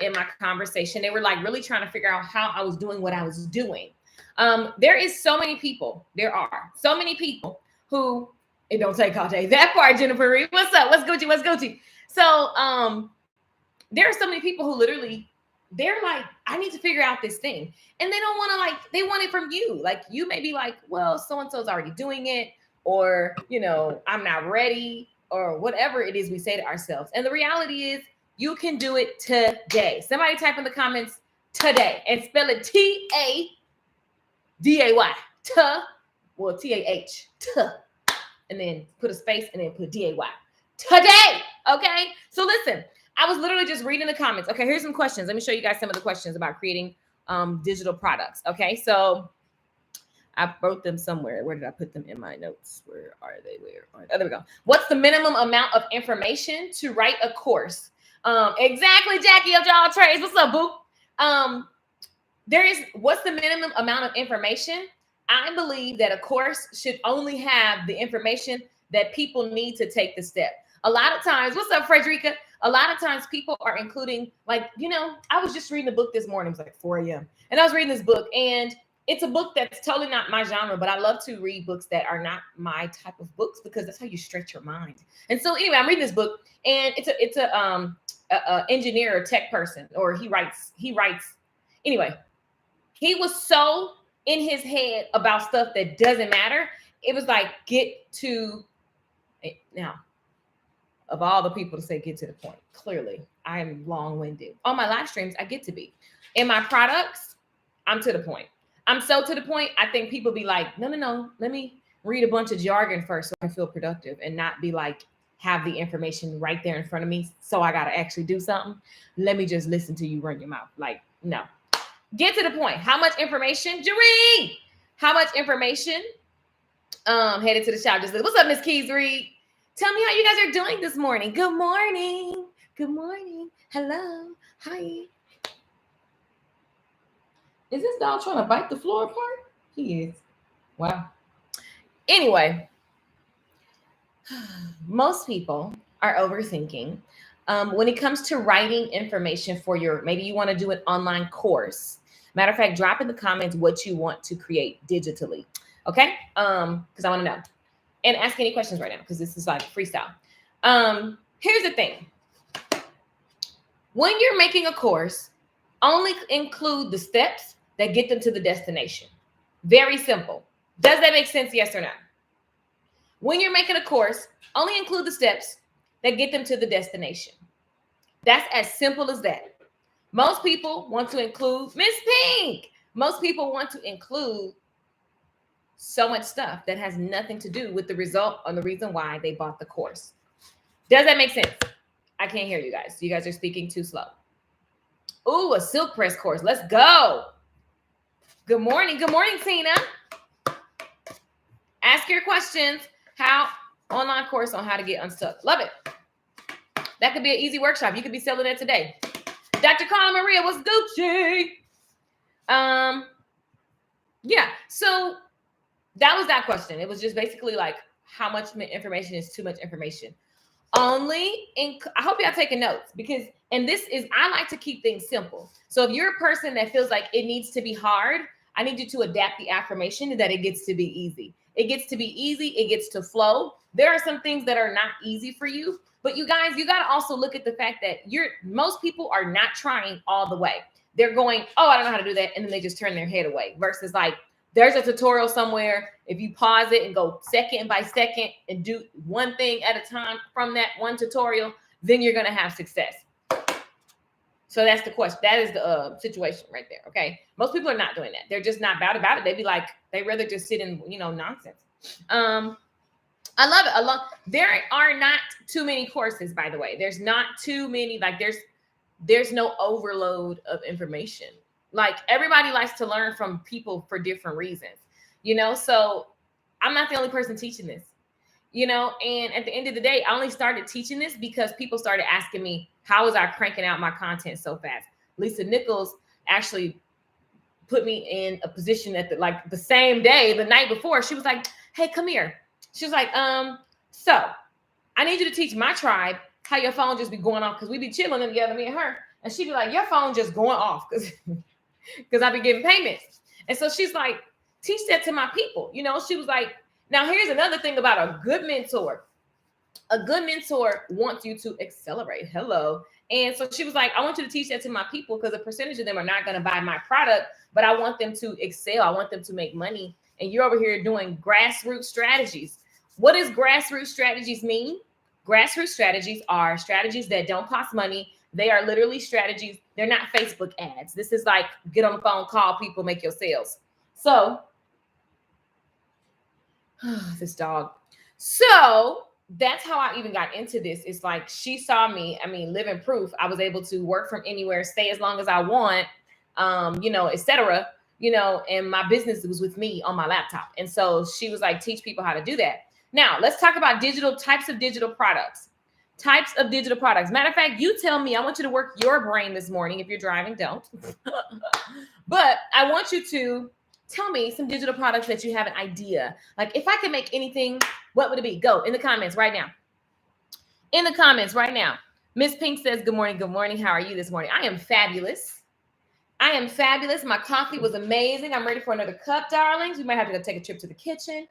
in my conversation. They were like really trying to figure out how I was doing what I was doing. There is so many people. There are so many people who it don't take all day. That part, Jennifer Reed. What's up? What's Gucci? What's Gucci? So there are so many people who literally they're like, I need to figure out this thing. And they don't want to like, they want it from you. Like you may be like, well, so-and-so's already doing it, or, you know, I'm not ready, or whatever it is we say to ourselves. And the reality is you can do it today. Somebody type in the comments today and spell it T-A-D-A-Y. Well, T-A-H. And then put a space and then put D-A-Y. Today. Okay. So listen, I was literally just reading the comments. Okay. Here's some questions. Let me show you guys some of the questions about creating digital products. Okay. So I wrote them somewhere. Where did I put them in my notes? Where are they? Oh, there we go. What's the minimum amount of information to write a course? Exactly, Jackie of Y'all Trades. What's up, boo? What's the minimum amount of information? I believe that a course should only have the information that people need to take the step. A lot of times, what's up, Frederica? A lot of times people are including, like, you know, I was just reading the book this morning. It was like 4 a.m. And I was reading this book, and it's a book that's totally not my genre, but I love to read books that are not my type of books because that's how you stretch your mind. And so anyway, I'm reading this book, and it's a engineer or tech person, or he writes. Anyway, he was so in his head about stuff that doesn't matter. It was like, get to now. Of all the people to say get to the point, clearly I'm long-winded. On my live streams, I get to be. In my products, I'm to the point. I'm so to the point, I think people be like, no, let me read a bunch of jargon first so I can feel productive and not be like, have the information right there in front of me so I got to actually do something. Let me just listen to you run your mouth. Like, no. Get to the point. How much information? Jaree! How much information? Headed to the shop. Just what's up, Miss Keys Reed? Tell me how you guys are doing this morning. Good morning. Good morning. Hello. Hi. Is this dog trying to bite the floor apart? He is. Wow. Anyway, most people are overthinking. When it comes to writing information for maybe you want to do an online course. Matter of fact, drop in the comments what you want to create digitally. Okay? Because I want to know. And ask any questions right now because this is like freestyle. Here's the thing. When you're making a course, only include the steps that get them to the destination. Very simple. Does that make sense? Yes or no? When you're making a course, only include the steps that get them to the destination. That's as simple as that. Most people want to include Miss Pink. Most people want to include so much stuff that has nothing to do with the result or the reason why they bought the course. Does that make sense? I can't hear you guys. You guys are speaking too slow. Ooh, a silk press course. Let's go. Good morning. Good morning, Tina. Ask your questions. Online course on how to get unstuck. Love it. That could be an easy workshop. You could be selling that today. Dr. Carla Maria, what's Gucci? Yeah. So that was that question. It was just basically like, how much information is too much information? I hope y'all taking notes because, I like to keep things simple. So if you're a person that feels like it needs to be hard, I need you to adapt the affirmation that it gets to be easy. It gets to be easy. It gets to flow. There are some things that are not easy for you, but you guys, you got to also look at the fact that most people are not trying all the way. They're going, oh, I don't know how to do that. And then they just turn their head away versus like, there's a tutorial somewhere. If you pause it and go second by second and do one thing at a time from that one tutorial, then you're going to have success. So that's the question. That is the situation right there. Okay. Most people are not doing that. They're just not about it. They'd be like, they'd rather just sit in, nonsense. I love it. There are not too many courses, by the way. There's not too many, like there's no overload of information. Like everybody likes to learn from people for different reasons, so I'm not the only person teaching this, and at the end of the day, I only started teaching this because people started asking me, how was I cranking out my content so fast? Lisa Nichols actually put me in a position at the same day, the night before. She was like, hey, come here. She was like, so I need you to teach my tribe how your phone just be going off because we be chilling together, me and her. And she'd be like, your phone just going off because I've been getting payments. And so she's like, teach that to my people. You know, she was like, now here's another thing about a good mentor. A good mentor wants you to accelerate. Hello. And so she was like, I want you to teach that to my people because a percentage of them are not going to buy my product, but I want them to excel. I want them to make money. And you're over here doing grassroots strategies. What does grassroots strategies mean? Grassroots strategies are strategies that don't cost money. They are literally strategies. They're not Facebook ads. This is like get on the phone, call people, make your sales. So, this dog. So that's how I even got into this. It's like she saw me. I mean, living proof. I was able to work from anywhere, stay as long as I want, etc. And my business was with me on my laptop. And so she was like, teach people how to do that. Now, let's talk about types of digital products. Types of digital products. Matter of fact, you tell me, I want you to work your brain this morning. If you're driving, don't. But I want you to tell me some digital products that you have an idea. Like if I could make anything, what would it be? Go in the comments right now. In the comments right now. Miss Pink says, good morning. Good morning. How are you this morning? I am fabulous. I am fabulous. My coffee was amazing. I'm ready for another cup, darlings. We might have to go take a trip to the kitchen.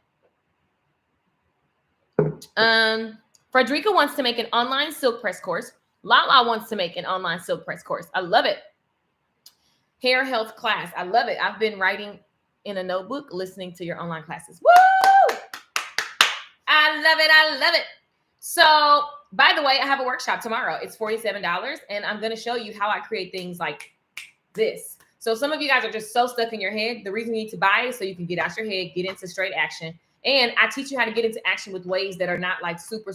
Frederica wants to make an online silk press course. Lala wants to make an online silk press course. I love it. Hair health class. I love it. I've been writing in a notebook, listening to your online classes. Woo! I love it. I love it. So, by the way, I have a workshop tomorrow. It's $47, and I'm going to show you how I create things like this. So some of you guys are just so stuck in your head. The reason you need to buy it is so you can get out your head, get into straight action. And I teach you how to get into action with ways that are not like super,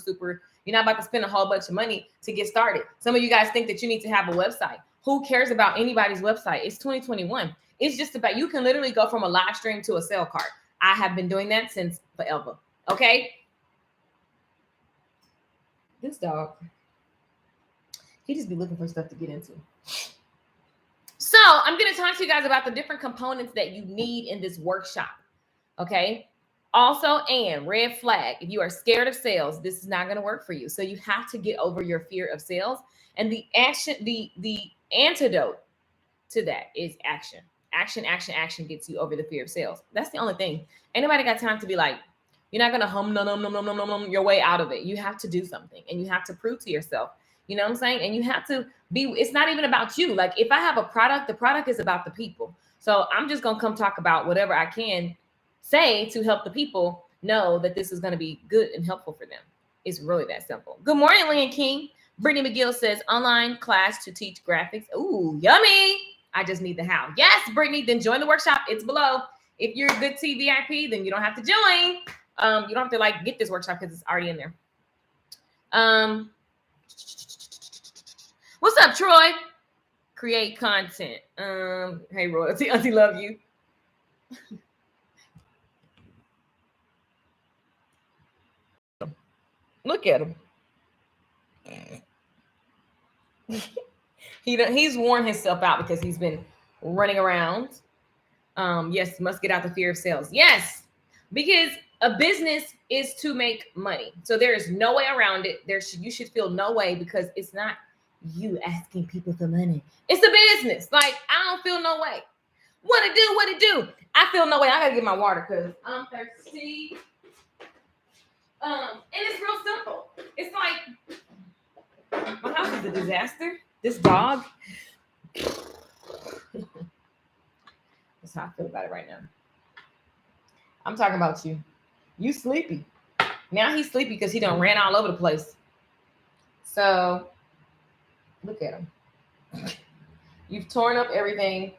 you're not about to spend a whole bunch of money to get started. Some of you guys think that you need to have a website. Who cares about anybody's website? It's 2021. It's just about, you can literally go from a live stream to a sale card. I have been doing that since forever. Okay. This dog, he just be looking for stuff to get into. So I'm going to talk to you guys about the different components that you need in this workshop. Okay. Also, and red flag, if you are scared of sales, this is not going to work for you. So you have to get over your fear of sales. And the antidote to that is action. Action gets you over the fear of sales. That's the only thing. Ain't nobody got time to be like, you're not going to hum your way out of it. You have to do something and you have to prove to yourself. You know what I'm saying? And you have to be, it's not even about you. Like if I have a product, the product is about the people. So I'm just going to come talk about whatever I can say to help the people know that this is going to be good and helpful for them. It's really that simple. Good morning, Lynn King. Brittany McGill says online class to teach graphics. Ooh, yummy. I just need the how. Yes, Brittany, then join the workshop. It's below. If you're a good TVIP, then you don't have to join. You don't have to like get this workshop because it's already in there. What's up, Troy? Create content. Hey, Royalty, Auntie, love you. Look at him. He's worn himself out because he's been running around. Yes, must get out the fear of sales. Yes, because a business is to make money. So there is no way around it. You should feel no way because it's not you asking people for money. It's a business. Like, I don't feel no way. What it do? I feel no way. I gotta get my water because I'm thirsty. And it's real simple. It's like, my house is a disaster. This dog. That's how I feel about it right now. I'm talking about you. You sleepy. Now he's sleepy because he done ran all over the place. So, look at him. You've torn up everything,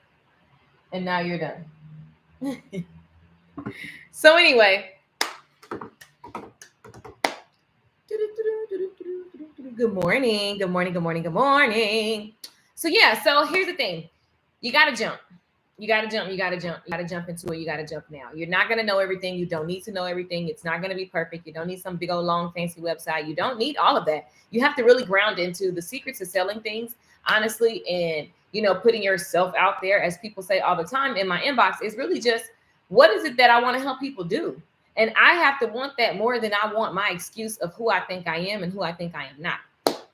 and now you're done. So anyway. Good morning. So yeah, so here's the thing. You got to jump. You got to jump into it. You got to jump now. You're not going to know everything. You don't need to know everything. It's not going to be perfect. You don't need some big old long fancy website. You don't need all of that. You have to really ground into the secrets of selling things, honestly, and, putting yourself out there, as people say all the time in my inbox, is really just, what is it that I want to help people do? And I have to want that more than I want my excuse of who I think I am and who I think I am not.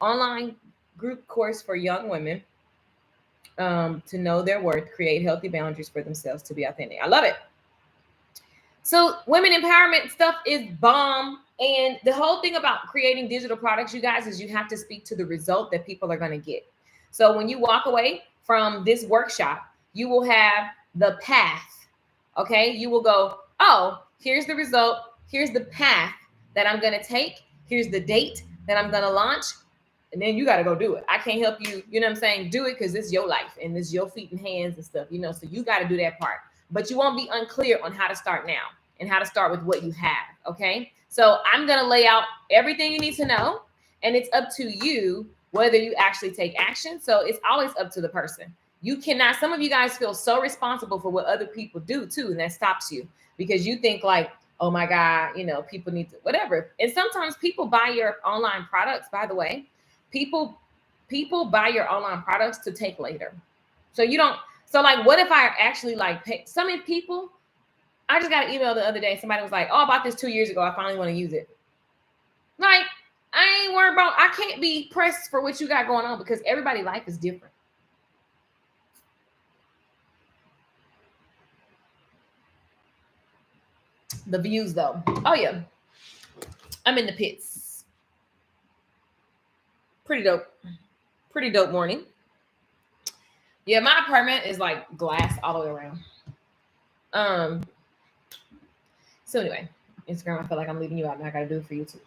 Online group course for young women. to know their worth, create healthy boundaries for themselves, to be authentic. I love it. So women empowerment stuff is bomb. And the whole thing about creating digital products, you guys, is you have to speak to the result that people are going to get. So when you walk away from this workshop, you will have the path. Okay. You will go, oh, here's the result. Here's the path that I'm going to take. Here's the date that I'm going to launch. And then you got to go do it. I can't help you, you know what I'm saying? Do it because it's your life and it's your feet and hands and stuff, you know, so you got to do that part. But you won't be unclear on how to start now and how to start with what you have. Okay. So I'm going to lay out everything you need to know. And it's up to you whether you actually take action. So it's always up to the person. You cannot, some of you guys feel so responsible for what other people do too. And that stops you because you think like, oh my God, you know, people need to, whatever. And sometimes people buy your online products, by the way. People buy your online products to take later. So you don't, so like, what if I actually like pay some people? I just got an email the other day. Somebody was like, oh, I bought this 2 years ago. I finally want to use it. Like, I ain't worried about, I can't be pressed for what you got going on because everybody's life is different. The views though. Oh yeah. I'm in the pits. Pretty dope. Pretty dope morning. Yeah, my apartment is like glass all the way around. So anyway, Instagram, I feel like I'm leaving you out and I gotta do it for you too.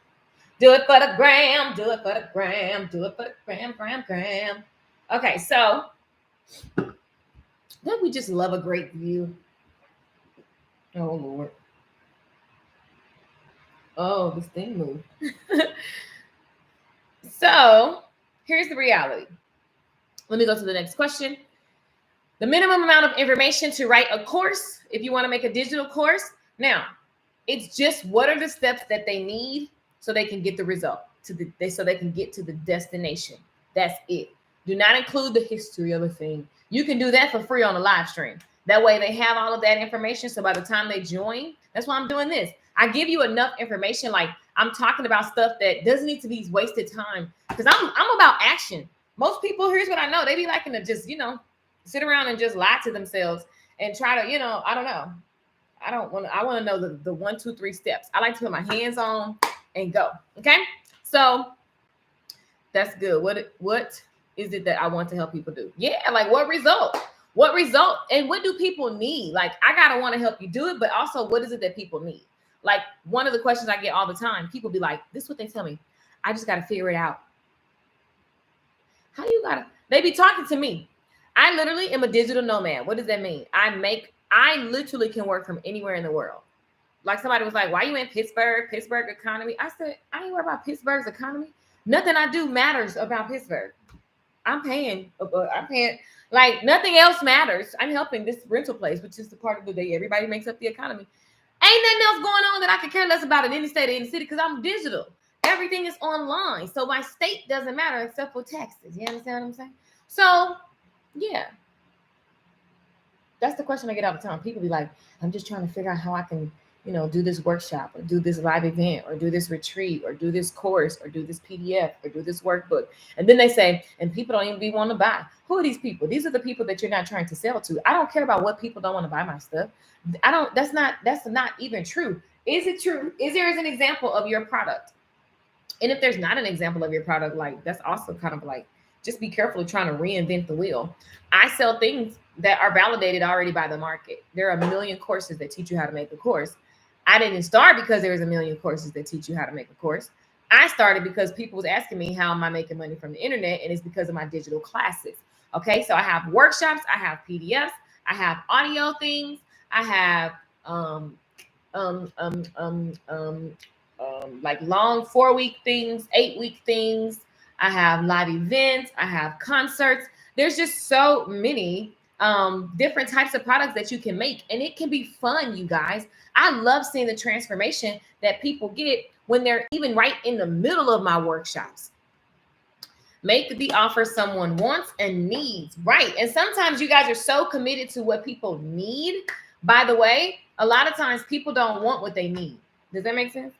Do it for the gram, do it for the gram, do it for the gram. Okay, so don't we just love a great view? Oh Lord. Oh, this thing moved. So here's the reality. Let me go to the next question. The minimum amount of information to write a course, if you want to make a digital course. Now, it's just what are the steps that they need so they can get the result, so they can get to the destination. That's it. Do not include the history of a thing. You can do that for free on a live stream. That way they have all of that information. So by the time they join, that's why I'm doing this. I give you enough information. Like I'm talking about stuff that doesn't need to be wasted time because I'm about action. Most people, here's what I know. They be liking to just, you know, sit around and just lie to themselves and try to, you know, I don't know. I want to know the 1, 2, 3 steps. I like to put my hands on and go. Okay. So that's good. What is it that I want to help people do? Yeah. Like what result? And what do people need? Like, I got to want to help you do it, but also what is it that people need? Like one of the questions I get all the time, people be like, this is what they tell me. I just got to figure it out. How you they be talking to me. I literally am a digital nomad. What does that mean? I literally can work from anywhere in the world. Like somebody was like, why are you in Pittsburgh economy? I said, I ain't worried about Pittsburgh's economy. Nothing I do matters about Pittsburgh. I'm paying, like nothing else matters. I'm helping this rental place, which is the part of the day everybody makes up the economy. Ain't nothing else going on that I can care less about in any state or any city because I'm digital. Everything is online. So my state doesn't matter except for taxes. You understand what I'm saying? So, yeah. That's the question I get all the time. People be like, I'm just trying to figure out how I can, you know, do this workshop or do this live event or do this retreat or do this course or do this PDF or do this workbook. And then they say, and people don't even be wanting to buy. Who are these people? These are the people that you're not trying to sell to. I don't care about what people don't want to buy my stuff. That's not even true. Is it true? Is there an example of your product? And if there's not an example of your product, like that's also kind of like, just be careful of trying to reinvent the wheel. I sell things that are validated already by the market. There are a million courses that teach you how to make a course. I didn't start because there was a million courses that teach you how to make a course. I started because people was asking me, how am I making money from the internet? And it's because of my digital classes. Okay. So I have workshops, I have PDFs, I have audio things, I have, like long 4-week things, 8-week things. I have live events. I have concerts. There's just so many different types of products that you can make. And it can be fun, you guys. I love seeing the transformation that people get when they're even right in the middle of my workshops. Make the offer someone wants and needs. Right. And sometimes you guys are so committed to what people need. By the way, a lot of times people don't want what they need. Does that make sense?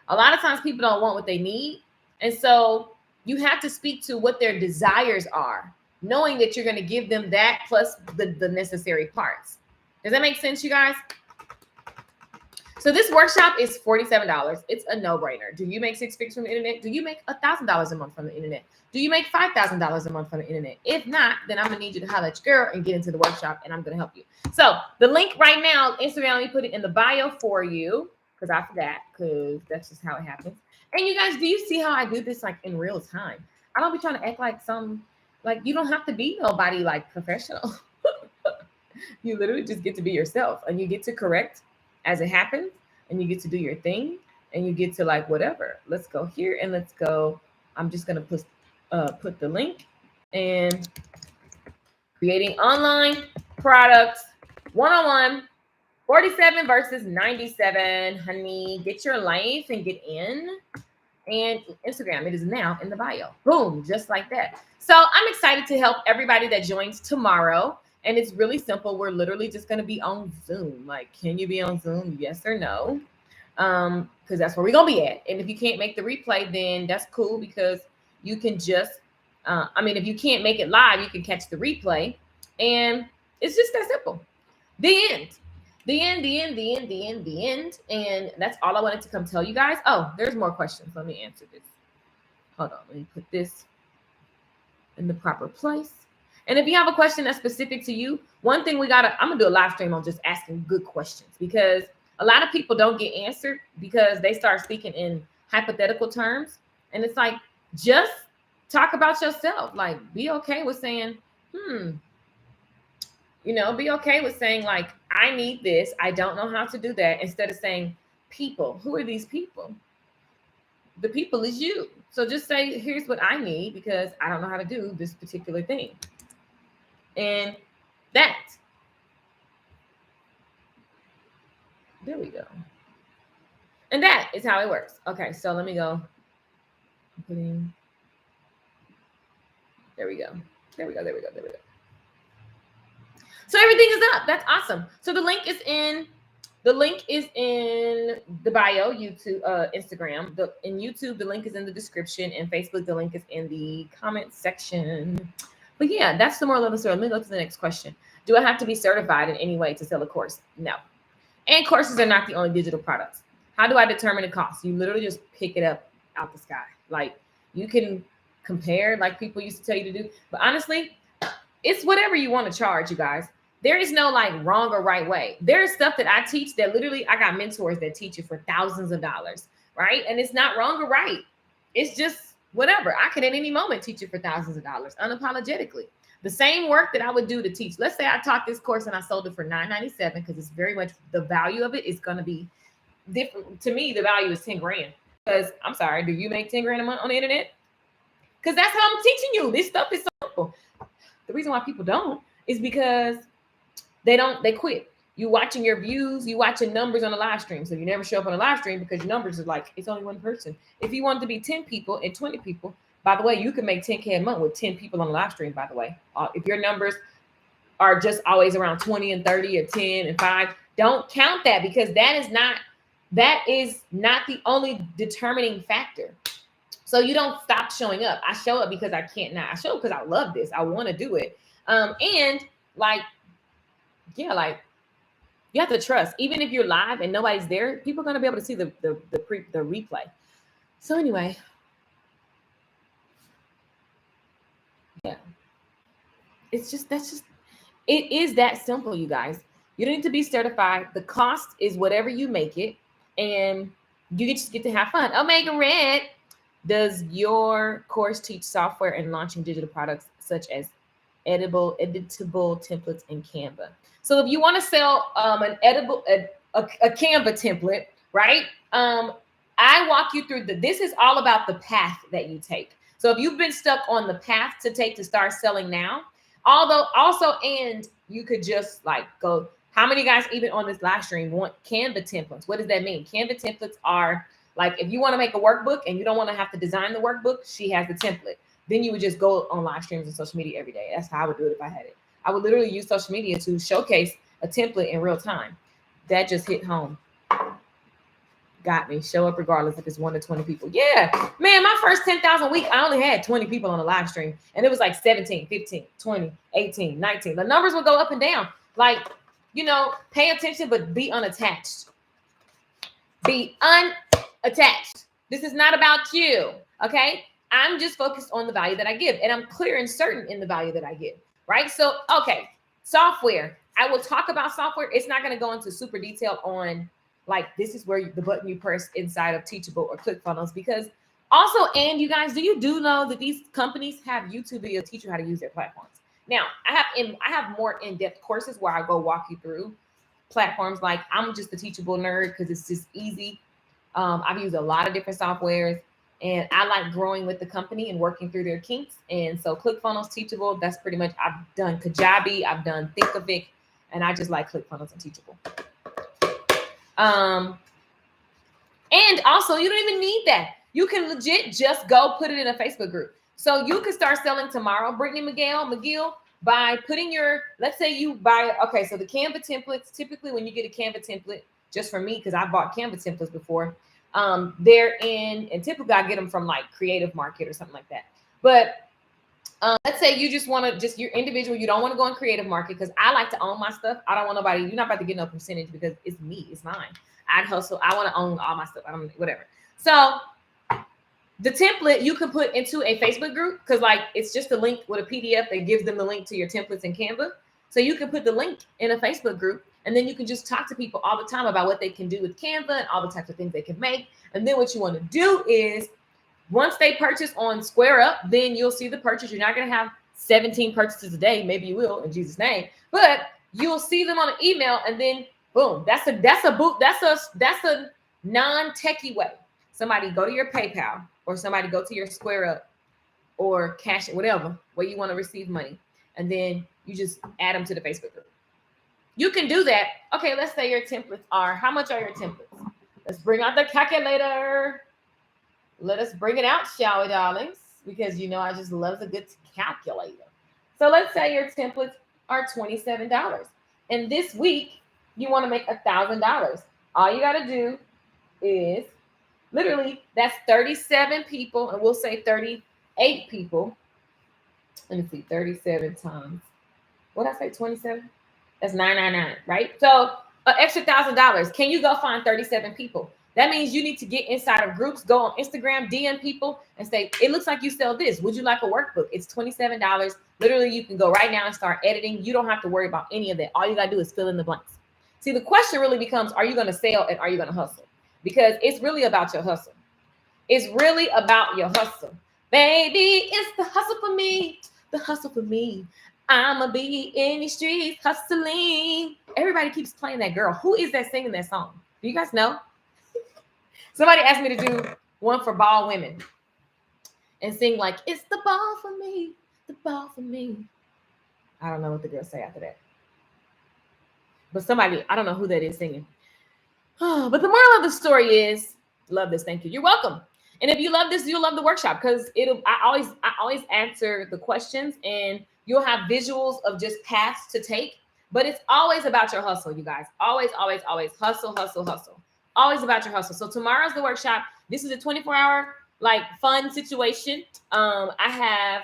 A lot of times people don't want what they need. And so you have to speak to what their desires are. knowing that you're going to give them that plus the necessary parts. Does that make sense, you guys? So this workshop is $47. It's a no-brainer. Do you make 6 figures from the internet? Do you make $1,000 a month from the internet? Do you make $5,000 a month from the internet? If not, then I'm gonna need you to holler at your girl and get into the workshop, and I'm gonna help you. So the link right now, Instagram, let me put it in the bio for you because I forgot, because that's just how it happens. And you guys, do you see how I do this like in real time? I don't be trying to act like you don't have to be nobody like professional. You literally just get to be yourself, and you get to correct as it happens, and you get to do your thing, and you get to like whatever. Let's go here and let's go. I'm just gonna put the link and creating online products 101, 47 versus 97. Honey, get your life and get in. And Instagram, it is now in the bio. Boom, just like that. So I'm excited to help everybody that joins tomorrow. And it's really simple. We're literally just going to be on Zoom. Like, can you be on Zoom? Yes or no? Because that's where we're going to be at. And if you can't make the replay, then that's cool, because you can just, if you can't make it live, you can catch the replay. And it's just that simple. The end. The end. And that's all I wanted to come tell you guys. Oh, there's more questions. Let me answer this. Hold on. Let me put this in the proper place. And if you have a question that's specific to you, one thing I'm going to do a live stream on just asking good questions, because a lot of people don't get answered because they start speaking in hypothetical terms. And it's like, just talk about yourself. Like, be okay with saying, be okay with saying like, I need this. I don't know how to do that. Instead of saying people. Who are these people? The people is you. So just say, here's what I need because I don't know how to do this particular thing. And that. There we go. And that is how it works. Okay, so let me go. There we go. So everything is up. That's awesome. So the link is in the bio, YouTube, Instagram. In YouTube, the link is in the description, and Facebook, the link is in the comment section. But yeah, that's the moral of the story. Let me go to the next question. Do I have to be certified in any way to sell a course? No. And courses are not the only digital products. How do I determine the cost? You literally just pick it up out the sky. Like, you can compare like people used to tell you to do. But honestly, it's whatever you want to charge, you guys. There is no like wrong or right way. There's stuff that I teach that literally I got mentors that teach you for thousands of dollars, right? And it's not wrong or right. It's just whatever. I could at any moment teach you for thousands of dollars unapologetically. The same work that I would do to teach. Let's say I taught this course and I sold it for $9.97 because it's very much the value of it is going to be different. To me, the value is 10 grand. Because I'm sorry, do you make 10 grand a month on the internet? Because that's how I'm teaching you. This stuff is so simple. The reason why people don't is because they quit. You watching your views, you watching numbers on a live stream. So you never show up on a live stream because your numbers are like, it's only one person. If you wanted to be 10 people and 20 people, by the way, you can make 10K a month with 10 people on a live stream, by the way. If your numbers are just always around 20 and 30 or 10 and 5, don't count that, because that is not the only determining factor. So you don't stop showing up. I show up because I can't not. I show up because I love this. I want to do it. And like, yeah, like, you have to trust. Even if you're live and nobody's there, people are going to be able to see the replay. So anyway, yeah, it is that simple, you guys. You don't need to be certified. The cost is whatever you make it, and you just get to have fun. Omega Red, does your course teach software and launching digital products such as editable templates in Canva? So if you want to sell a Canva template, right? I walk you through this is all about the path that you take. So if you've been stuck on the path to take to start selling now, and you could just like go, how many guys even on this live stream want Canva templates? What does that mean? Canva templates are like, if you want to make a workbook and you don't want to have to design the workbook, she has the template. Then you would just go on live streams and social media every day. That's how I would do it if I had it. I would literally use social media to showcase a template in real time. That just hit home. got me. Show up regardless if it's 1 to 20 people. Yeah, man, my first 10,000 week, I only had 20 people on the live stream. And it was like 17, 15, 20, 18, 19. The numbers would go up and down. Like, you know, pay attention, but be unattached. Be unattached. This is not about you, okay? I'm just focused on the value that I give, and I'm clear and certain in the value that I give, right? So, okay, software. I will talk about software. It's not going to go into super detail on, like, this is where the button you press inside of Teachable or ClickFunnels, because also, and you guys, do know that these companies have YouTube videos teach you how to use their platforms? Now, I have more in-depth courses where I go walk you through platforms. Like, I'm just a Teachable nerd because it's just easy. I've used a lot of different softwares, and I like growing with the company and working through their kinks. And so ClickFunnels, Teachable, that's pretty much, I've done Kajabi, I've done Thinkific, and I just like ClickFunnels and Teachable. And also, you don't even need that. You can legit just go put it in a Facebook group. So you can start selling tomorrow, Brittany McGill, by putting your, let's say you buy, okay, so the Canva templates, typically when you get a Canva template, just for me, because I bought Canva templates before, they're in, and typically I get them from like Creative Market or something like that. But let's say you just want to, just your individual, you don't want to go in Creative Market, because I like to own my stuff. I don't want nobody, you're not about to get no percentage because it's me, it's mine. I'd hustle, I want to own all my stuff, I don't, whatever. So the template you can put into a Facebook group, because like it's just a link with a PDF that gives them the link to your templates in Canva. So you can put the link in a Facebook group, and then you can just talk to people all the time about what they can do with Canva and all the types of things they can make. And then what you want to do is, once they purchase on Square Up, then you'll see the purchase. You're not going to have 17 purchases a day. Maybe you will, in Jesus' name, but you'll see them on an email, and then boom, that's a non-techie way. Somebody go to your PayPal, or somebody go to your Square Up or Cash, whatever way you want to receive money, and then you just add them to the Facebook group. You can do that. Okay, let's say your templates are, how much are your templates? Let's bring out the calculator. Let us bring it out, shall we, darlings? Because you know I just love a good calculator. So let's say your templates are $27. And this week, you want to make $1,000. All you got to do is, literally, that's 37 people, and we'll say 38 people. Let me see, 37 times, what did I say, 27? That's 999, right? So an extra $1,000. Can you go find 37 people? That means you need to get inside of groups, go on Instagram, DM people, and say, it looks like you sell this. Would you like a workbook? It's $27. Literally, you can go right now and start editing. You don't have to worry about any of that. All you got to do is fill in the blanks. See, the question really becomes, are you going to sell and are you going to hustle? Because it's really about your hustle. It's really about your hustle. Baby, it's the hustle for me. The hustle for me. I'ma be in the streets hustling. Everybody keeps playing that girl. Who is that singing that song? Do you guys know? Somebody asked me to do one for ball women and sing like, it's the ball for me, the ball for me. I don't know what the girls say after that. But somebody, I don't know who that is singing. But the moral of the story is, love this, thank you. You're welcome. And if you love this, you'll love the workshop, because I always answer the questions, and you'll have visuals of just paths to take. But it's always about your hustle, you guys. Always, always, always hustle, hustle, hustle. Always about your hustle. So tomorrow's the workshop. This is a 24-hour like fun situation. I have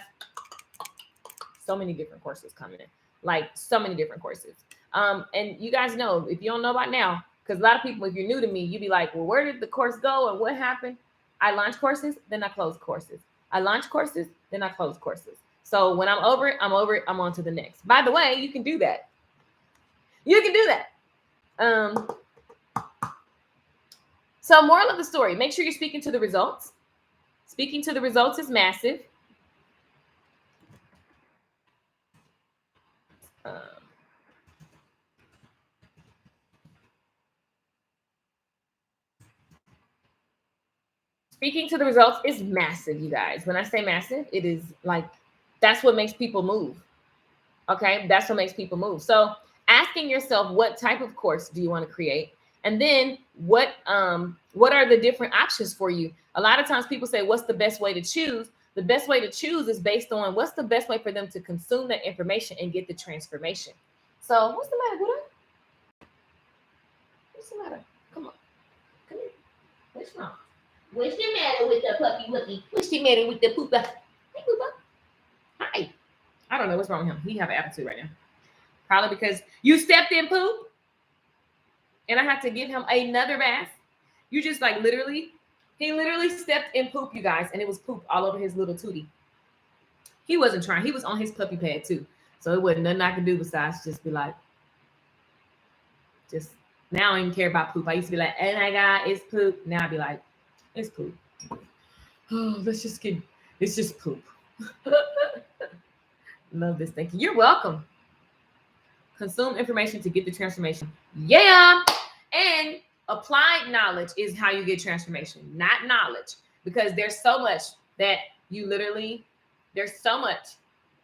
so many different courses coming in, like so many different courses. And you guys know, if you don't know about now, because a lot of people, if you're new to me, you'd be like, well, where did the course go and what happened? I launch courses, then I close courses. I launch courses, then I close courses. So when I'm over it, I'm over it. I'm on to the next. By the way, you can do that. You can do that. So moral of the story, make sure you're speaking to the results. Speaking to the results is massive. Speaking to the results is massive, you guys. When I say massive, it is like, that's what makes people move. Okay, that's what makes people move. So asking yourself, what type of course do you want to create? And then what are the different options for you? A lot of times people say, what's the best way to choose? The best way to choose is based on what's the best way for them to consume that information and get the transformation. So what's the matter, Buddha? What's the matter? Come on. Come here. What's wrong? What's the matter with the puppy whoopie? What's the matter with the poopa? Hey, poopa. Hi. I don't know what's wrong with him. He have an attitude right now. Probably because you stepped in poop and I had to give him another bath. You just like literally, he literally stepped in poop, you guys, and it was poop all over his little tootie. He wasn't trying. He was on his puppy pad too. So it wasn't nothing I could do besides just be like, just now I don't even care about poop. I used to be like, oh my God, it's poop. Now I'd be like, it's poop. Oh, it's just poop. Love this. Thank you. You're welcome. Consume information to get the transformation. Yeah. And applied knowledge is how you get transformation, not knowledge. Because there's so much that there's so much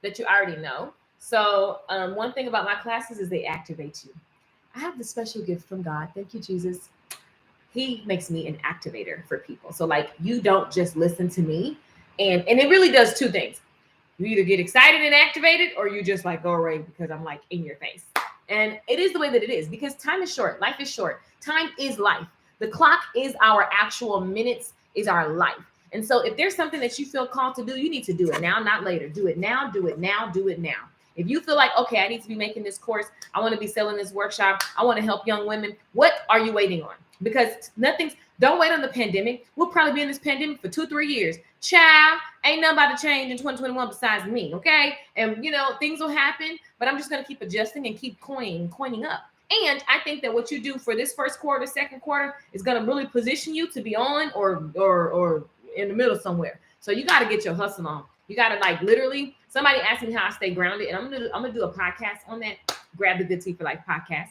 that you already know. So one thing about my classes is they activate you. I have the special gift from God. Thank you, Jesus. He makes me an activator for people. So like you don't just listen to me. And it really does two things. You either get excited and activated or you just like go away because I'm like in your face. And it is the way that it is because time is short. Life is short. Time is life. The clock is our actual minutes, is our life. And so if there's something that you feel called to do, you need to do it now, not later. Do it now, do it now, do it now. If you feel like, okay, I need to be making this course, I want to be selling this workshop, I want to help young women, what are you waiting on? Because don't wait on the pandemic. We'll probably be in this pandemic for 2-3 years. Child, ain't nothing about to change in 2021 besides me, okay? And, things will happen, but I'm just going to keep adjusting and keep coining up. And I think that what you do for this first quarter, second quarter, is going to really position you to be on or in the middle somewhere. So you got to get your hustle on. You got to like literally, somebody asked me how I stay grounded, and I'm gonna do a podcast on that. Grab the Good Tea for Life podcast.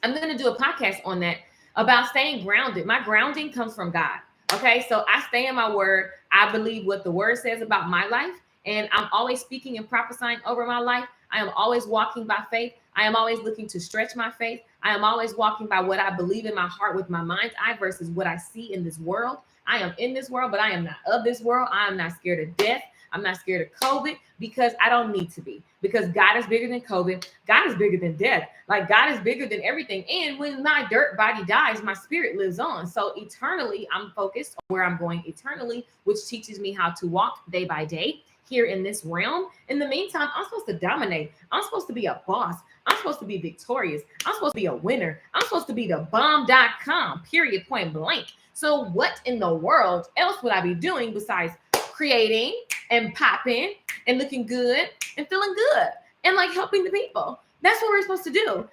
I'm gonna do a podcast on that about staying grounded. My grounding comes from God. Okay, so I stay in my word. I believe what the word says about my life, and I'm always speaking and prophesying over my life. I am always walking by faith. I am always looking to stretch my faith. I am always walking by what I believe in my heart with my mind's eye versus what I see in this world. I am in this world, but I am not of this world. I am not scared of death. I'm not scared of COVID because I don't need to be, because God is bigger than COVID. God is bigger than death. Like God is bigger than everything. And when my dirt body dies, my spirit lives on. So eternally, I'm focused on where I'm going eternally, which teaches me how to walk day by day here in this realm. In the meantime, I'm supposed to dominate. I'm supposed to be a boss. I'm supposed to be victorious. I'm supposed to be a winner. I'm supposed to be the bomb.com, period, point blank. So what in the world else would I be doing besides creating and popping and looking good and feeling good and like helping the people? That's what we're supposed to do,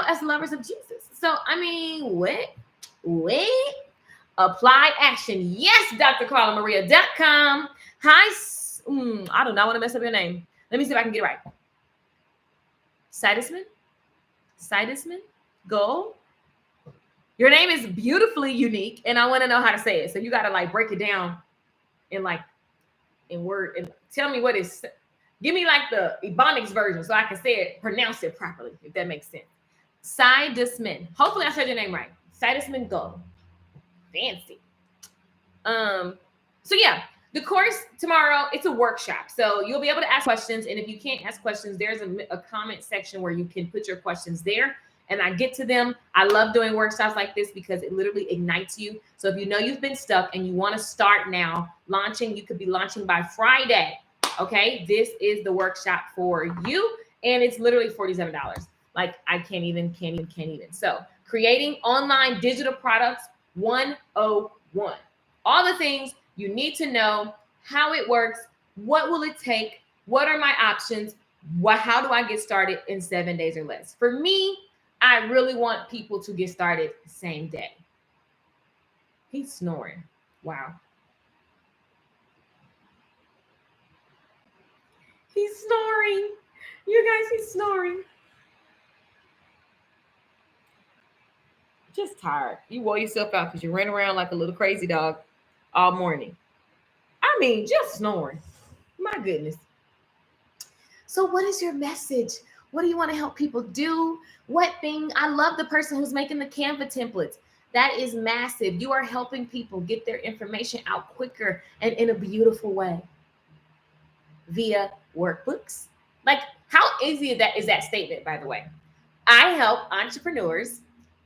as lovers of Jesus. So, I mean, wait, apply action. Yes, drcarlamaria.com. Hi, I do not want to mess up your name. Let me see if I can get it right. Sidesman, go. Your name is beautifully unique, and I want to know how to say it. So you got to like break it down in word and tell me what is. Give me like the Ebonics version so I can say it, pronounce it properly, if that makes sense. Sidesman. Hopefully I said your name right. Sidesman, go. Fancy. So yeah, the course tomorrow, it's a workshop. So you'll be able to ask questions. And if you can't ask questions, there's a comment section where you can put your questions there and I get to them. I love doing workshops like this because it literally ignites you. So if you know you've been stuck and you want to start now launching, you could be launching by Friday. Okay, this is the workshop for you. And it's literally $47. Like I can't even. So creating online digital products 101. All the things you need to know, how it works, what will it take, what are my options, how do I get started in 7 days or less? For me, I really want people to get started same day. He's snoring. Wow. He's snoring. You guys, he's snoring. Just tired. You wore yourself out because you ran around like a little crazy dog all morning. I mean, just snoring. My goodness. So what is your message? What do you want to help people do? What thing? I love the person who's making the Canva templates. That is massive. You are helping people get their information out quicker and in a beautiful way via workbooks. Like, how easy is that statement, by the way? I help entrepreneurs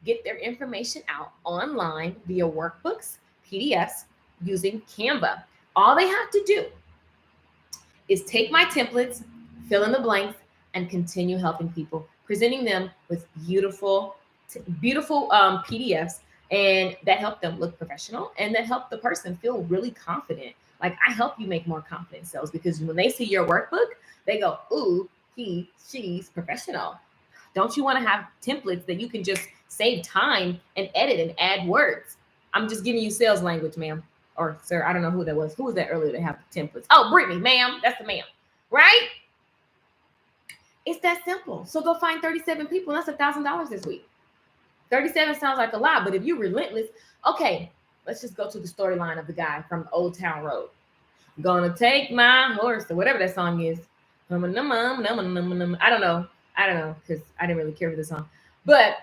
get their information out online via workbooks PDFs using Canva. All they have to do is take my templates, fill in the blanks, and continue helping people, presenting them with beautiful PDFs, and that help them look professional, and that help the person feel really confident. Like, I help you make more confident sales, because when they see your workbook, they go, ooh, she's professional. Don't you want to have templates that you can just save time and edit and add words? I'm just giving you sales language, ma'am. Or sir, I don't know who that was. Who was that earlier that have templates? Oh, Brittany, ma'am. That's the ma'am, right? It's that simple. So go find 37 people. That's $1,000 this week. 37 sounds like a lot, but if you're relentless, okay, let's just go to the storyline of the guy from Old Town Road. Gonna take my horse, or whatever that song is. I don't know, because I didn't really care for the song. But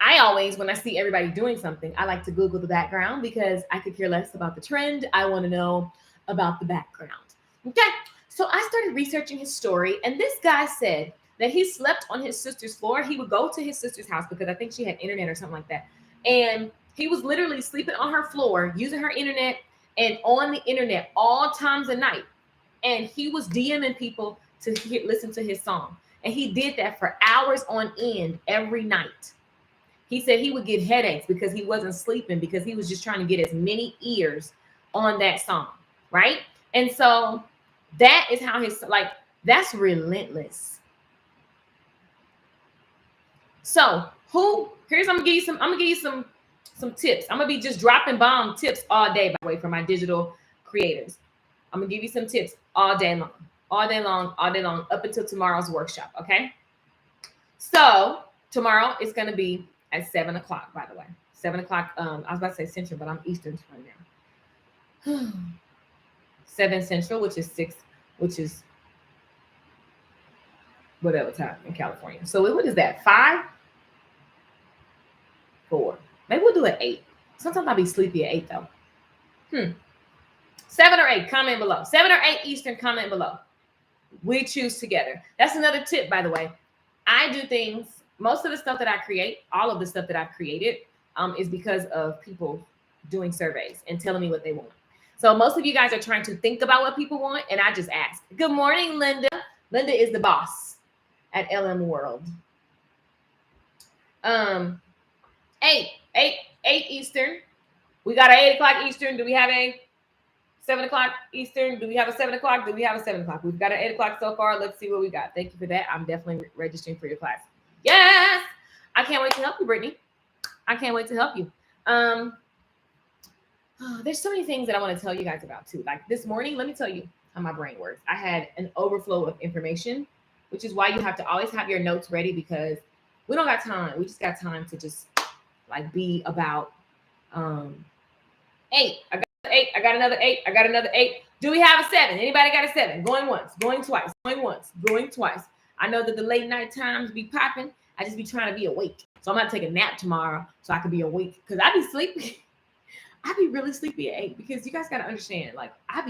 I always, when I see everybody doing something, I like to Google the background, because I could care less about the trend. I want to know about the background. Okay, so I started researching his story, and this guy said that he slept on his sister's floor. He would go to his sister's house because I think she had internet or something like that. And he was literally sleeping on her floor, using her internet and on the internet all times of night. And he was DMing people to listen to his song. And he did that for hours on end every night. He said he would get headaches because he wasn't sleeping, because he was just trying to get as many ears on that song, right? And so that is how that's relentless. So I'm gonna give you some tips. I'm gonna be just dropping bomb tips all day, by the way, for my digital creators. I'm gonna give you some tips all day long, up until tomorrow's workshop. Okay. So tomorrow it's gonna be at 7 o'clock, by the way. 7 o'clock. I was about to say Central, but I'm Eastern time now. 7 Central, which is whatever time in California. So what is that? 5? 4. Maybe we'll do it 8. Sometimes I'll be sleepy at 8 though. 7 or 8, comment below. 7 or 8 Eastern, comment below. We choose together. That's another tip, by the way. I do things, most of the stuff that I create, all of the stuff that I've created is because of people doing surveys and telling me what they want. So most of you guys are trying to think about what people want, and I just ask. Good morning, Linda. Linda is the boss at LM World. 8 Eastern. We got an 8 o'clock Eastern. Do we have a 7 o'clock Eastern? Do we have a 7 o'clock? Do we have a 7 o'clock? We've got an 8 o'clock so far. Let's see what we got. Thank you for that. I'm definitely registering for your class. Yes. I can't wait to help you, Brittany. I can't wait to help you. There's so many things that I want to tell you guys about too. Like this morning, let me tell you how my brain works. I had an overflow of information, which is why you have to always have your notes ready, because we don't got time. We just got time to just like be about 8. I got 8. I got another 8. I got another 8. Do we have a 7? Anybody got a 7? Going once, going twice, going once, going twice. I know that the late night times be popping. I just be trying to be awake. So I'm going to take a nap tomorrow so I can be awake, because I be sleepy. I be really sleepy at 8, because you guys got to understand, like I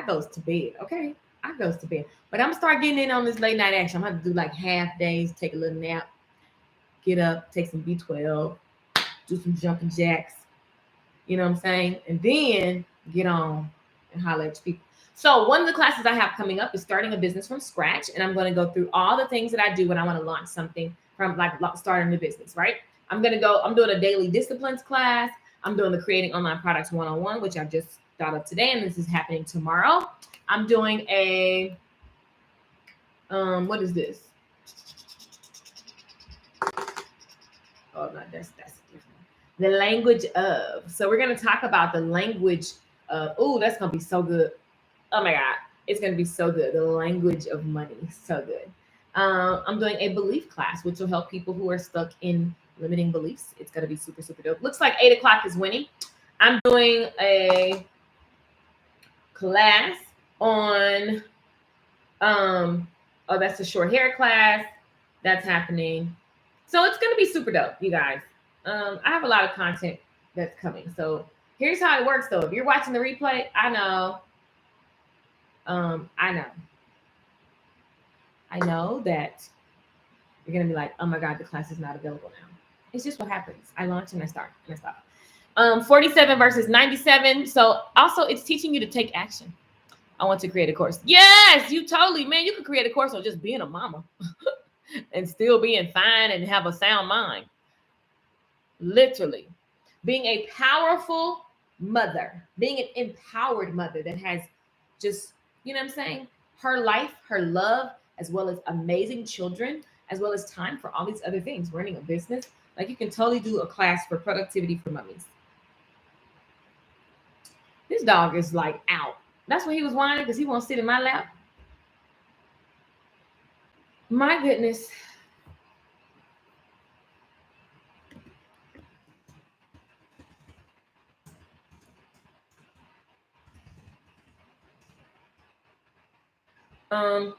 goes to bed. Okay. I goes to bed, but I'm going to start getting in on this late night action. I'm going to have to do like half days, take a little nap, get up, take some B12, do some jumping jacks. You know what I'm saying? And then get on and holler at people. So one of the classes I have coming up is starting a business from scratch. And I'm going to go through all the things that I do when I want to launch something from like starting a business, right? I'm doing a daily disciplines class. I'm doing the creating online products 101, which I just thought of today. And this is happening tomorrow. I'm doing a, what is this? Oh, no, that's different. The language of. So we're going to talk about the language of, oh, that's going to be so good. Oh my God. It's going to be so good. The language of money. So good. I'm doing a belief class, which will help people who are stuck in limiting beliefs. It's going to be super, super dope. Looks like 8 o'clock is winning. I'm doing a class on, oh, that's a short hair class. That's happening. So it's going to be super dope, you guys. I have a lot of content that's coming. So here's how it works, though. If you're watching the replay, I know that you're going to be like, oh my God, the class is not available now. It's just what happens. I launch and I start and I stop. 47 versus 97. So also it's teaching you to take action. I want to create a course. Yes, you totally, man. You could create a course on just being a mama and still being fine and have a sound mind. Literally. Being a powerful mother, being an empowered mother that has just, you know what I'm saying? Her life, her love, as well as amazing children, as well as time for all these other things, running a business. Like you can totally do a class for productivity for mummies. This dog is like out. That's why he was whining because he won't sit in my lap. My goodness. Um,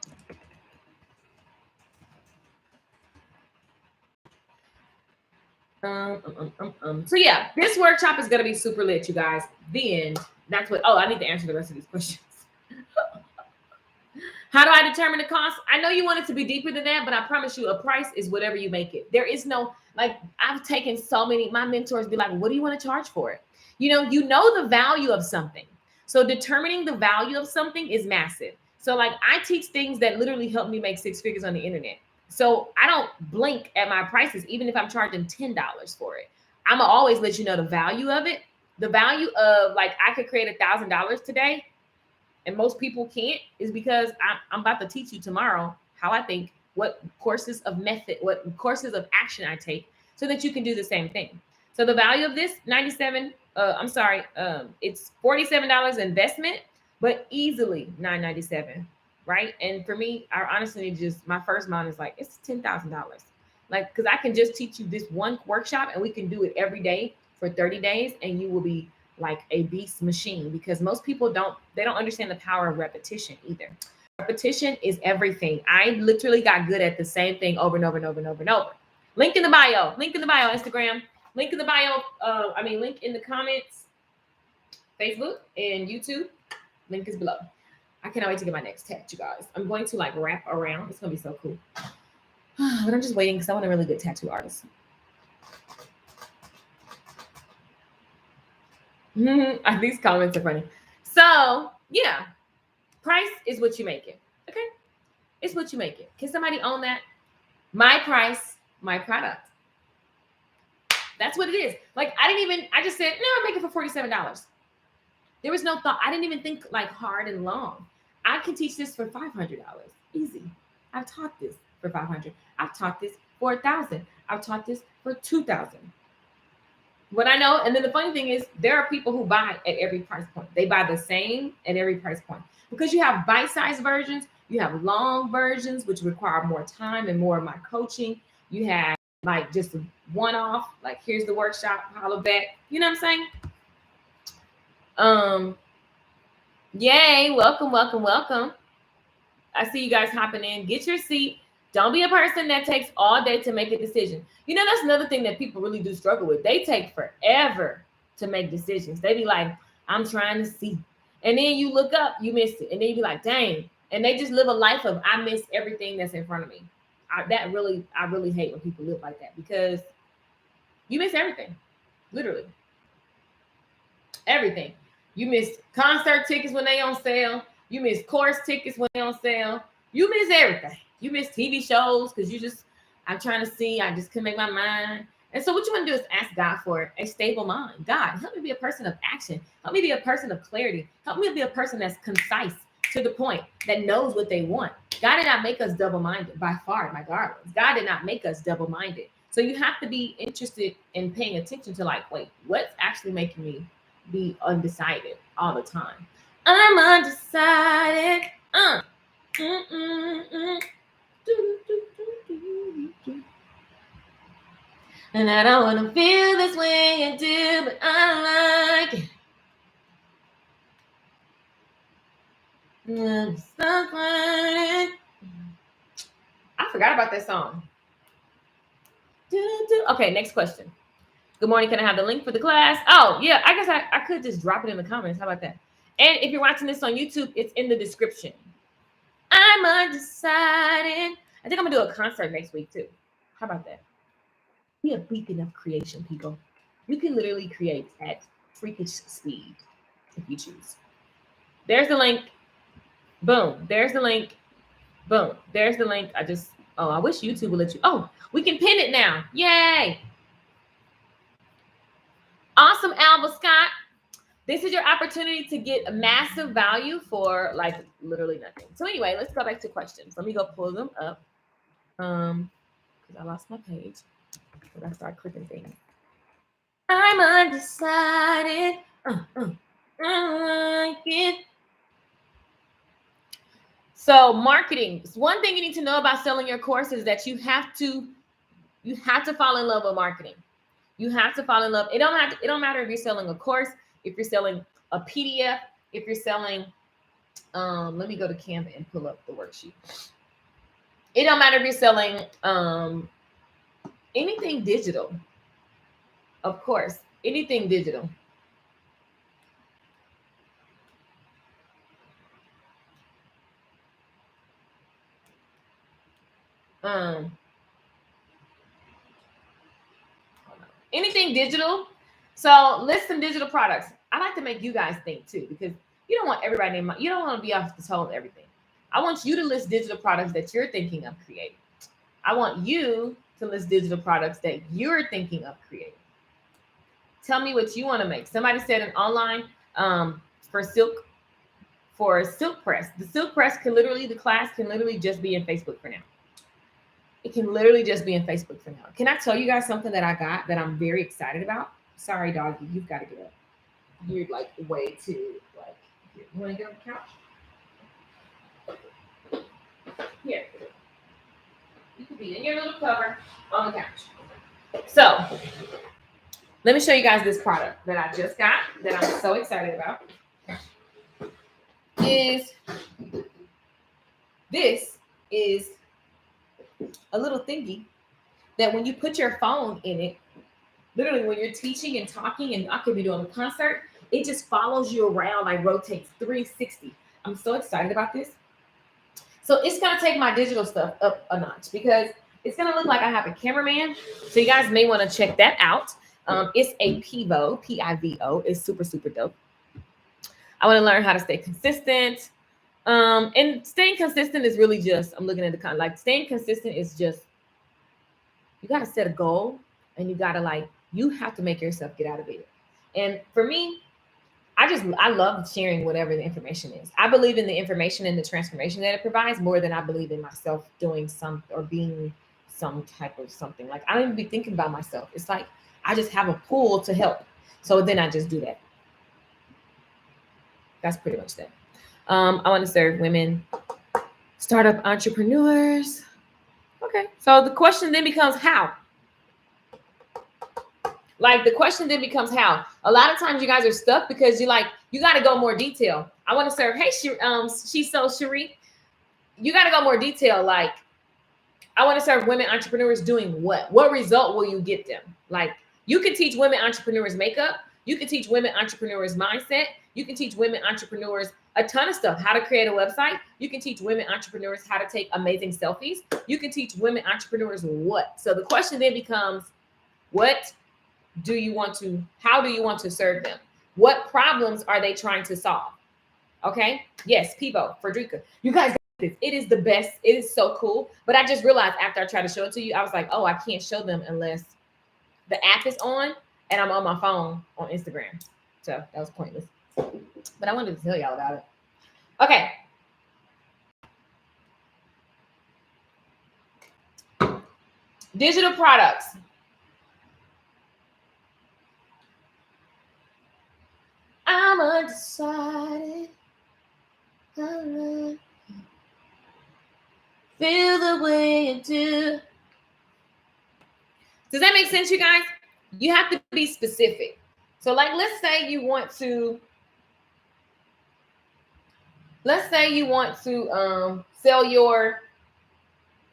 So yeah, this workshop is gonna be super lit, you guys. The end. That's what. Oh, I need to answer the rest of these questions. How do I determine the cost? I know you want it to be deeper than that, but I promise you, a price is whatever you make it. There is no, like, I've taken so many. My mentors be like, "What do you want to charge for it?" You know the value of something. So determining the value of something is massive. So like, I teach things that literally help me make six figures on the internet. So I don't blink at my prices, even if I'm charging $10 for it. I'm gonna always let you know the value of it. The value of, like, I could create $1,000 today, and most people can't, is because I'm about to teach you tomorrow how I think, what courses of method, what courses of action I take, so that you can do the same thing. So the value of this 97, it's $47 investment, but easily $997, right? And for me, I honestly just, my first mind is like, it's $10,000, like, because I can just teach you this one workshop and we can do it every day for 30 days, and you will be like a beast machine, because most people don't understand the power of repetition either. Repetition is everything. I literally got good at the same thing over and over and over and over and over. Link in the bio, Instagram, link in the bio, link in the comments, Facebook and YouTube. Link is below. I cannot wait to get my next tattoo, guys. I'm going to like wrap around. It's gonna be so cool. But I'm just waiting because I want a really good tattoo artist. These comments are funny. So yeah, price is what you make it. Okay, it's what you make it. Can somebody own that? My price, my product. That's what it is. Like, I just said, no, I'll make it for $47. There was no thought. I didn't even think like hard and long. I can teach this for $500. Easy. I've taught this for $500. I've taught this for $1,000. I've taught this for $2,000. What I know, and then the funny thing is, there are people who buy at every price point. They buy the same at every price point, because you have bite-sized versions, you have long versions, which require more time and more of my coaching. You have like just a one-off, like, here's the workshop, holla back. You know what I'm saying? Yay, welcome, welcome, welcome. I see you guys hopping in. Get your seat. Don't be a person that takes all day to make a decision. You know, that's another thing that people really do struggle with. They take forever to make decisions. They be like, I'm trying to see. And then you look up, you missed it. And then you be like, dang. And they just live a life of, I missed everything that's in front of me. I really hate when people live like that, because you miss everything. Literally. Everything. You missed concert tickets when they on sale. You miss course tickets when they on sale. You miss everything. You miss TV shows because I'm trying to see. I just couldn't make my mind. And so what you want to do is ask God for a stable mind. God, help me be a person of action. Help me be a person of clarity. Help me be a person that's concise, to the point, that knows what they want. God did not make us double-minded, by far, my darlings. God did not make us double-minded. So you have to be interested in paying attention to, like, wait, what's actually making me be undecided all the time? I'm undecided. And I don't want to feel this way I do, but I like it. I forgot about that song. Okay, next question. Good morning. Can I have the link for the class? Oh, yeah. I guess I could just drop it in the comments. How about that? And if you're watching this on YouTube, it's in the description. I'm undecided. I think I'm going to do a concert next week, too. How about that? Be a beacon of creation, people. You can literally create at freakish speed if you choose. There's the link. Boom. There's the link. Boom. There's the link. I wish YouTube would let you. Oh, we can pin it now. Yay. Awesome, Alba Scott. This is your opportunity to get a massive value for like literally nothing. So anyway, let's go back to questions. Let me go pull them up. Because I lost my page. So I start clicking things. I'm undecided. I like it. So marketing. One thing you need to know about selling your course is that you have to fall in love with marketing. You have to fall in love. It don't matter if you're selling a course, if you're selling a PDF, if you're selling, let me go to Canva and pull up the worksheet. It don't matter if you're selling anything digital. Of course, anything digital. Anything digital. So list some digital products. I like to make you guys think too, because you don't want everybody you don't want to be off the toe of everything. I want you to list digital products that you're thinking of creating. I want you to list digital products that you're thinking of creating. Tell me what you want to make. Somebody said an online for silk press. The silk press the class can literally just be in Facebook for now. It can literally just be in Facebook for now. Can I tell you guys something that I got that I'm very excited about? Sorry, doggy, you've got to get up. You're like way too like. Here, you want to get on the couch? Here. You can be in your little cover on the couch. So let me show you guys this product that I just got that I'm so excited about. This is a little thingy that when you put your phone in it, literally when you're teaching and talking, and I could be doing a concert, it just follows you around, like rotates 360. I'm so excited about this. So it's going to take my digital stuff up a notch because it's going to look like I have a cameraman. So you guys may want to check that out. It's a Pivo, Pivo. It's super, super dope. I want to learn how to stay consistent. And staying consistent is really just, I'm looking at the like staying consistent is just, you got to set a goal and you got to you have to make yourself get out of bed. And for me, I love sharing whatever the information is. I believe in the information and the transformation that it provides more than I believe in myself doing some or being some type of something. Like I don't even be thinking about myself. It's like, I just have a pool to help. So then I just do that. That's pretty much that. I want to serve women, startup entrepreneurs. Okay. So the question then becomes how? Like the question then becomes how. A lot of times you guys are stuck because you got to go more detail. I want to serve. Hey, she's so Cherie. You got to go more detail. Like I want to serve women entrepreneurs doing what? What result will you get them? Like you can teach women entrepreneurs makeup. You can teach women entrepreneurs mindset. You can teach women entrepreneurs a ton of stuff. How to create a website. You can teach women entrepreneurs how to take amazing selfies. You can teach women entrepreneurs what? So the question then becomes, how do you want to serve them? What problems are they trying to solve? Okay. Yes, Pivo, Frederica. You guys got this. It is the best. It is so cool. But I just realized after I tried to show it to you, I was like, oh, I can't show them unless the app is on and I'm on my phone on Instagram. So that was pointless. But I wanted to tell y'all about it. Okay. Digital products. I'm undecided. Feel the way you do. Does that make sense, you guys? You have to be specific. So like, let's say you want to sell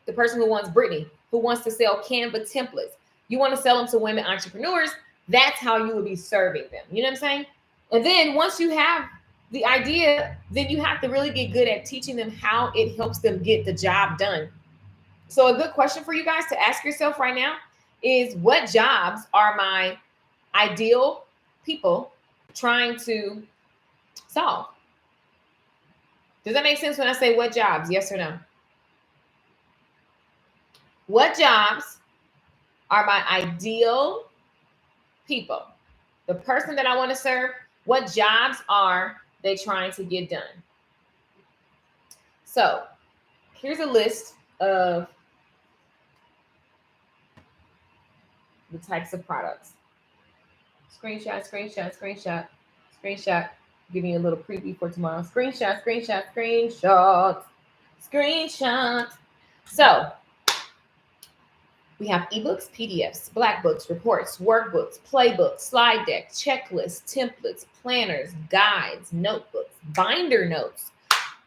the person who wants Brittany, who wants to sell Canva templates. You want to sell them to women entrepreneurs. That's how you would be serving them. You know what I'm saying? And then once you have the idea, then you have to really get good at teaching them how it helps them get the job done. So a good question for you guys to ask yourself right now is, what jobs are my ideal people trying to solve. Does that make sense when I say what jobs? Yes or no? What jobs are my ideal people? The person that I want to serve, what jobs are they trying to get done? So here's a list of the types of products. Screenshot, screenshot, screenshot, screenshot. Giving you a little preview for tomorrow. Screenshot, screenshot, screenshot, screenshot. So we have ebooks, PDFs, black books, reports, workbooks, playbooks, slide decks, checklists, templates, planners, guides, notebooks, binder notes.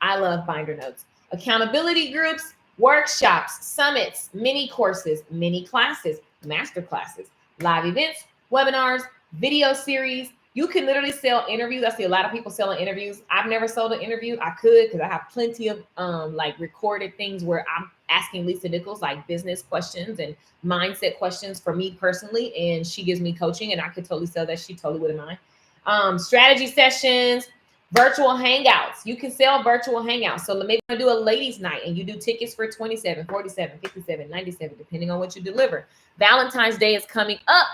I love binder notes. Accountability groups, workshops, summits, mini courses, mini classes, master classes, live events, webinars, video series. You can literally sell interviews. I see a lot of people selling interviews. I've never sold an interview. I could, because I have plenty of like recorded things where I'm asking Lisa Nichols like business questions and mindset questions for me personally, and she gives me coaching, and I could totally sell that. She totally wouldn't mind. Strategy sessions, virtual hangouts. You can sell virtual hangouts. So maybe you do a ladies night and you do tickets for 27, 47, 57, 97, depending on what you deliver. Valentine's Day is coming up.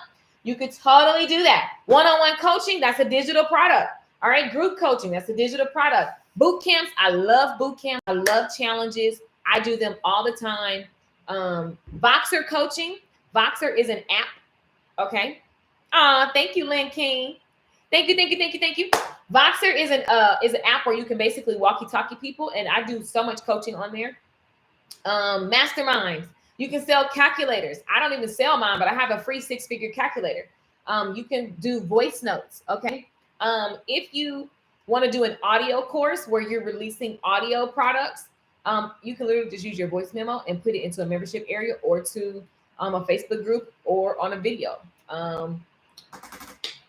You could totally do that. One-on-one coaching, that's a digital product. All right, group coaching, that's a digital product. Boot camps, I love boot camps. I love challenges. I do them all the time. Voxer coaching. Voxer is an app. Okay. Thank you, Lynn King. Thank you, thank you, thank you, thank you. Voxer is an app where you can basically walkie-talkie people, and I do so much coaching on there. Masterminds. You can sell calculators. I don't even sell mine, but I have a free 6-figure calculator. You can do voice notes. Okay. If you want to do an audio course where you're releasing audio products, you can literally just use your voice memo and put it into a membership area or to a Facebook group or on a video.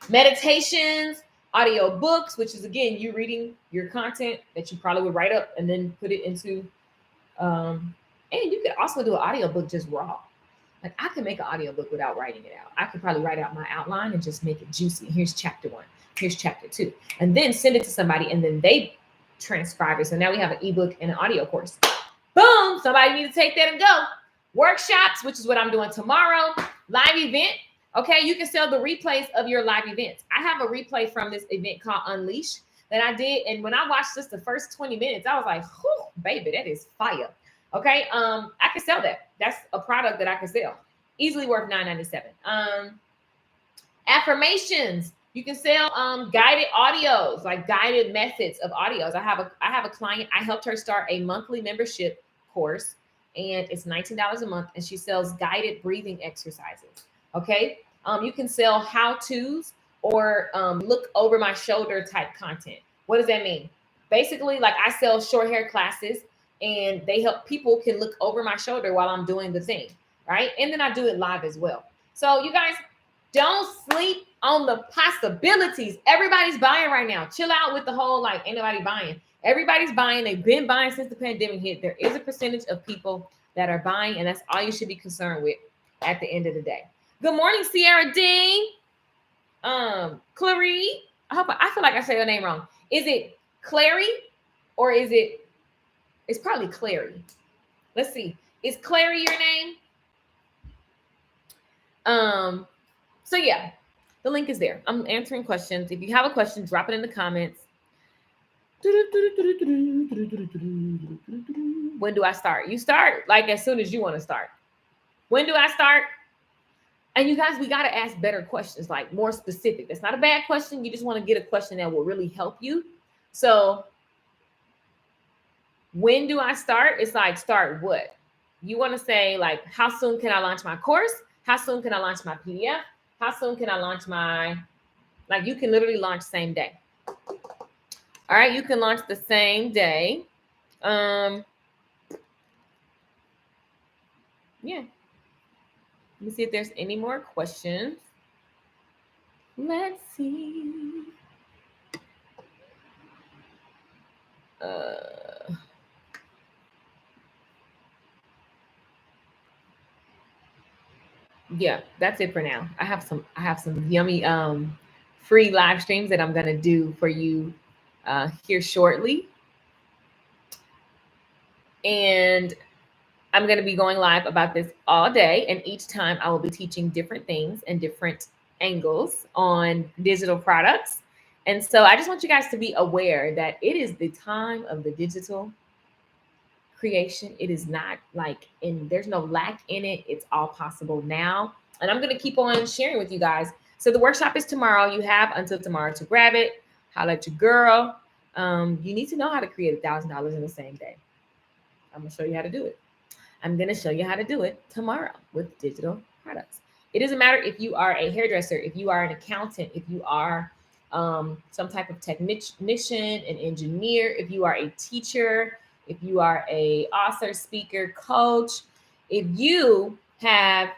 Meditations, audio books, which is again you reading your content that you probably would write up and then put it into and you could also do an audiobook just raw. Like I can make an audiobook without writing it out. I could probably write out my outline and just make it juicy. Here's chapter 1, here's chapter 2, and then send it to somebody and then they transcribe it. So now we have an ebook and an audio course. Boom, somebody need to take that and go. Workshops, which is what I'm doing tomorrow. Live event. Okay, you can sell the replays of your live events. I have a replay from this event called Unleash that I did. And when I watched just the first 20 minutes, I was like, whew, baby, that is fire. Okay, I can sell that. That's a product that I can sell. Easily worth $9.97. Affirmations. You can sell guided audios, like guided methods of audios. I have a client. I helped her start a monthly membership course, and it's $19 a month, and she sells guided breathing exercises. Okay. You can sell how-tos or look over my shoulder type content. What does that mean? Basically, like I sell short hair classes, and they help people can look over my shoulder while I'm doing the thing, right? And then I do it live as well. So you guys, don't sleep on the possibilities. Everybody's buying right now. Chill out with the whole like ain't nobody buying. Everybody's buying. They've been buying since the pandemic hit. There is a percentage of people that are buying, and that's all you should be concerned with at the end of the day. Good morning, Sierra Dean. Clary. I feel like I say your name wrong. Is it Clary or is it? It's probably Clary. Let's see. Is Clary your name? So yeah, the link is there. I'm answering questions. If you have a question, drop it in the comments. When do I start? You start like as soon as you want to start. When do I start? And you guys, we got to ask better questions, like more specific. That's not a bad question. You just want to get a question that will really help you. So when do I start? It's like, start what? You want to say like, how soon can I launch my course? How soon can I launch my PDF? How soon can I launch my, like you can literally launch same day. All right, you can launch the same day. Yeah. Let me see if there's any more questions. Let's see. Yeah, that's it for now. I have some yummy free live streams that I'm gonna do for you here shortly. And I'm going to be going live about this all day. And each time I will be teaching different things and different angles on digital products. And so I just want you guys to be aware that it is the time of the digital creation. It is not like there's no lack in it. It's all possible now. And I'm going to keep on sharing with you guys. So the workshop is tomorrow. You have until tomorrow to grab it. Holla at your girl. You need to know how to create $1,000 in the same day. I'm going to show you how to do it. I'm going to show you how to do it tomorrow with digital products. It doesn't matter if you are a hairdresser, if you are an accountant, if you are some type of technician, an engineer, if you are a teacher, if you are a author, speaker, coach, if you have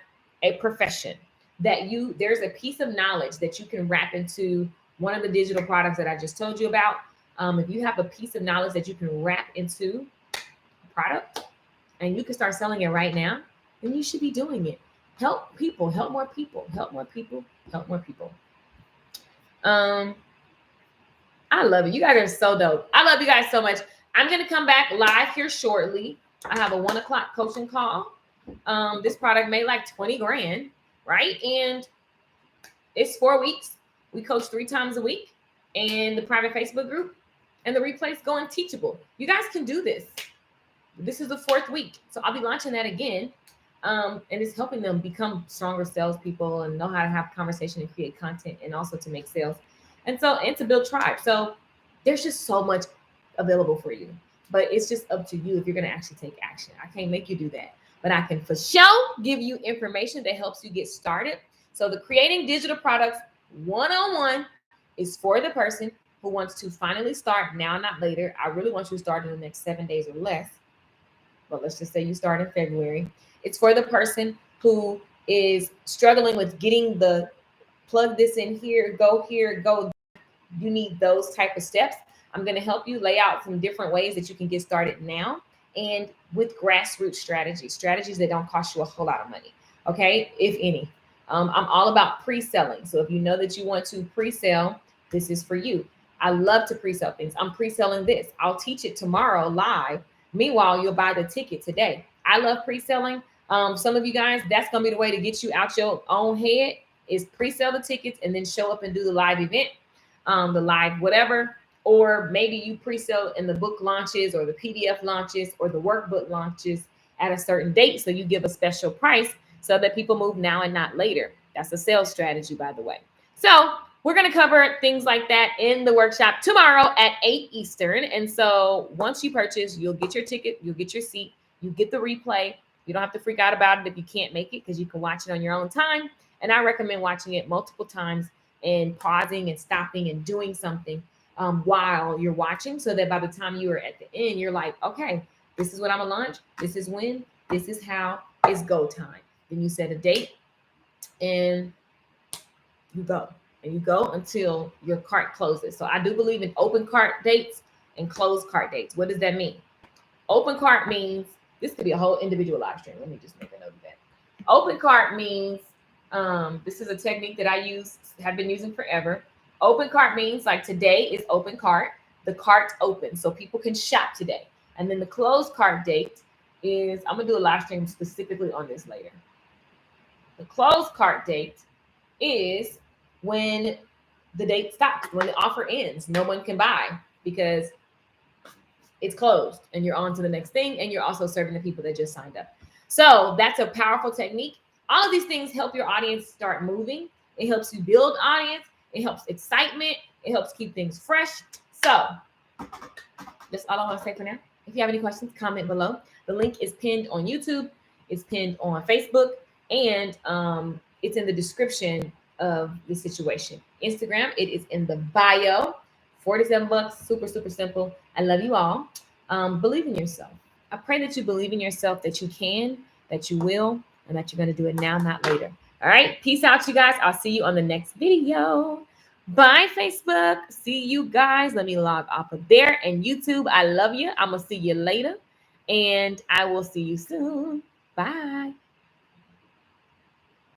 a profession there's a piece of knowledge that you can wrap into one of the digital products that I just told you about. If you have a piece of knowledge that you can wrap into a product, and you can start selling it right now, then you should be doing it. Help people, help more people, help more people, help more people. Um, I love it. You guys are so dope. I love you guys so much. I'm gonna come back live here shortly. I have a 1 o'clock coaching call. This product made like 20 grand, right? And it's 4 weeks. We coach 3 times a week in the private Facebook group, and the replay's going teachable. You guys can do this. This is the 4th week. So I'll be launching that again. And it's helping them become stronger salespeople and know how to have conversation and create content and also to make sales. And to build tribe. So there's just so much available for you. But it's just up to you if you're going to actually take action. I can't make you do that. But I can for sure give you information that helps you get started. So the Creating Digital Products 101 is for the person who wants to finally start now, not later. I really want you to start in the next 7 days or less. But let's just say you start in February. It's for the person who is struggling with getting the plug this in here, go. You need those type of steps. I'm going to help you lay out some different ways that you can get started now, and with grassroots strategies that don't cost you a whole lot of money. Okay, if any. I'm all about pre-selling. So if you know that you want to pre-sell, this is for you. I love to pre-sell things. I'm pre-selling this. I'll teach it tomorrow live. Meanwhile, you'll buy the ticket today. I love pre-selling. Some of you guys, that's going to be the way to get you out your own head is pre-sell the tickets and then show up and do the live event, the live whatever. Or maybe you pre-sell in the book launches or the PDF launches or the workbook launches at a certain date. So you give a special price so that people move now and not later. That's a sales strategy, by the way. So we're going to cover things like that in the workshop tomorrow at 8 Eastern. And so once you purchase, you'll get your ticket, you'll get your seat, you get the replay. You don't have to freak out about it if you can't make it because you can watch it on your own time. And I recommend watching it multiple times and pausing and stopping and doing something while you're watching, so that by the time you are at the end, you're like, okay, this is what I'm gonna launch. This is when, this is how, it's go time. Then you set a date and you go. And you go until your cart closes. So I do believe in open cart dates and closed cart dates. What does that mean? Open cart means, this could be a whole individual live stream. Let me just make a note of that. Open cart means, this is a technique that I have been using forever. Open cart means like today is open cart. The cart's open so people can shop today. And then the closed cart date is, I'm going to do a live stream specifically on this later. The closed cart date is when the date stops, when the offer ends. No one can buy because it's closed and you're on to the next thing. And you're also serving the people that just signed up. So that's a powerful technique. All of these things help your audience start moving. It helps you build audience. It helps excitement. It helps keep things fresh. So that's all I want to say for now. If you have any questions, comment below. The link is pinned on YouTube. It's pinned on Facebook. And it's in the description of the situation. Instagram, it is in the bio. $47, super, super simple. I love you all. Believe in yourself. I pray that you believe in yourself, that you can, that you will, and that you're going to do it now, not later. All right. Peace out, you guys. I'll see you on the next video. Bye, Facebook. See you guys. Let me log off of there. And YouTube, I love you. I'm going to see you later. And I will see you soon. Bye.